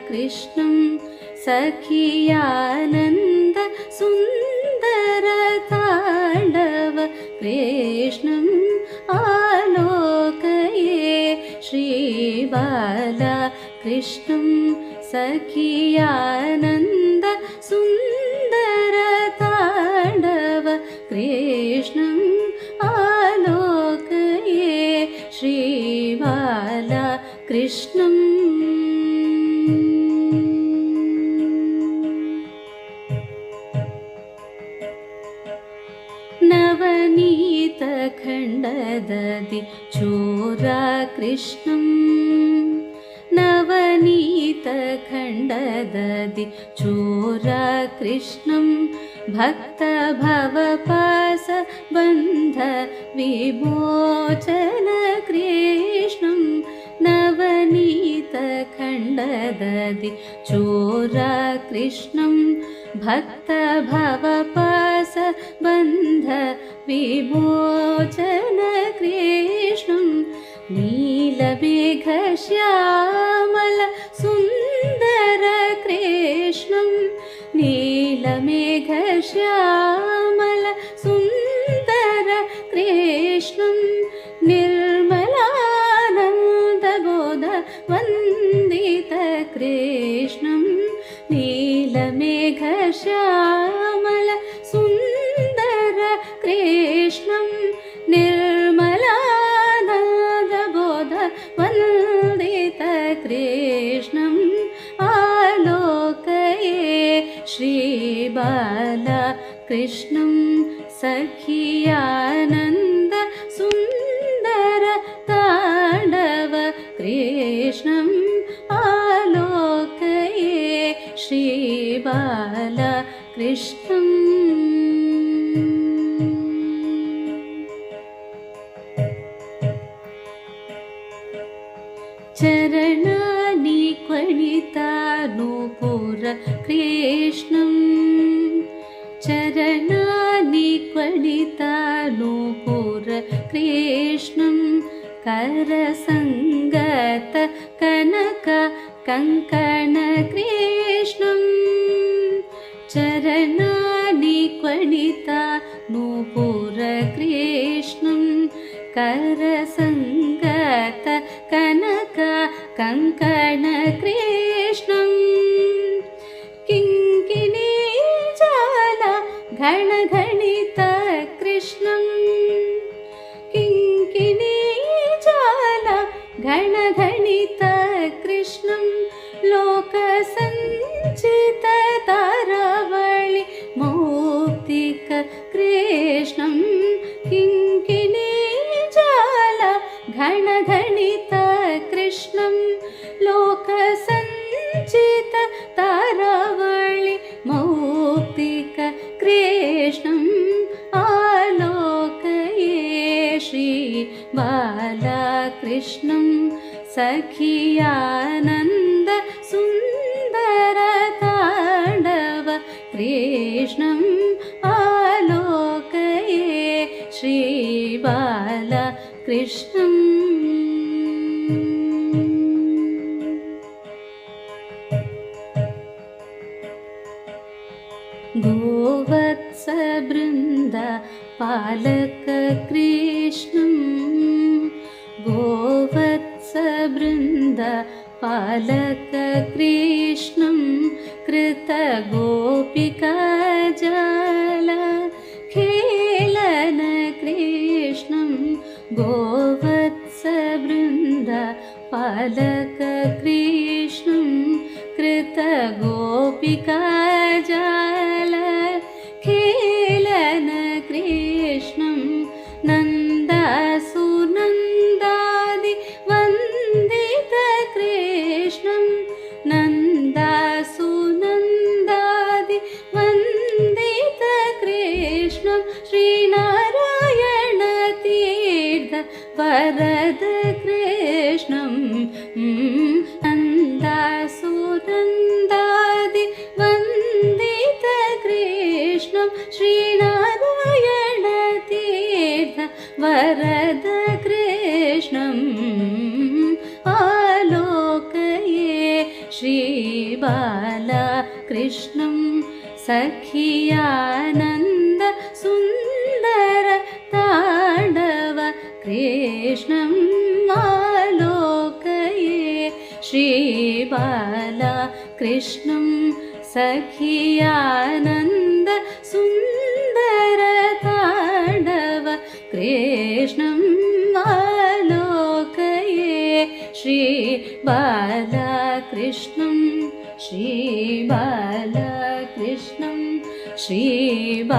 कृष्णं सखियानन्द सुन्दर ताण्डव कृष्णम् आलोकये श्रीबाला कृष्णं सखियानन्द सुन्दर ताण्डव कृष्णम् आलोकये श्रीबाला कृष्णम् नवनीत खण्डददि चोरा कृष्णम् नवनीत खण्डददि चोरा कृष्णम् भक्त भवपास बन्ध विमोचन कृष्णम् नवनीत खण्डददि चोरा कृष्णम् भक्त भवपास बन्ध विमोचन कृष्णम् नीलमेघ श्यामल सुन्दर कृष्णम् नीलमेघ श्यामल सुन्दर कृष्णम् निर्मलानन्दबोध वन्दित कृष्णम् नीलमेघ श्यामल सुन्दर कृष्णम् निर्मलानन्दबोध वन्दित कृष्णम् आलोकये श्रीबाला कृष्णं सखियानन्द सुन्दर ताण्डव कृष्णम् आलोकये श्रीबाला कृष्णम् चरणानि क्वणितानुपुर कृष्णम् चरणानि क्वणितानुपुर कृष्णम् करसङ्गत कनक कङ्कण कृष्णम् चरणानि क्वणितानुपुर कृष्णम् करसङ्गत कनक कङ्कण कृष्णम् किङ्किणी जाल घणघणित कृष्णम् किङ्किणी जाल घणघणित कृष्णम् लोकसञ्चित तारावळि मौक्तिक कृष्णम् किङ्किणी जाल घणघणित कृष्णम् लोकसञ्चित तारावळि मौक्तिक कृष्णम् आलोकये श्रीबाला कृष्णं सखियानन्द सुन्दर ताण्डव कृष्णम् आलोकये श्रीबाला कृष्णम् गोवत्स बृन्द पालक कृष्णम् गोवत्स बृन्द पालक कृष्णम् कृत गोपिका जाल खेलन कृष्णम् गोवत्स बृन्द पालक कृष्णम् कृत गोपिका जाल खेलन कृष्णम् नन्दासुनन्दादि वन्दित कृष्णम् नन्दासुनन्दादि वन्दित कृष्णम् श्रीनारायण तीर्थ वरद कृष्णम् नन्दासुनन्दादि वन्दित कृष्णम् श्रीनारायण तीर्थ वरद कृष्णम् आलोकये श्री श्रीबालकृष्णं सखियानन्द सुन्दर ताण्डव कृष्णं आलोकये श्रीबालकृष्णं सखियानन्द सुन्दर ताण्डव कृष्णं आलोकये श्रीबालकृष्णं श्रीबालकृष्णं श्रीबालकृष्णम्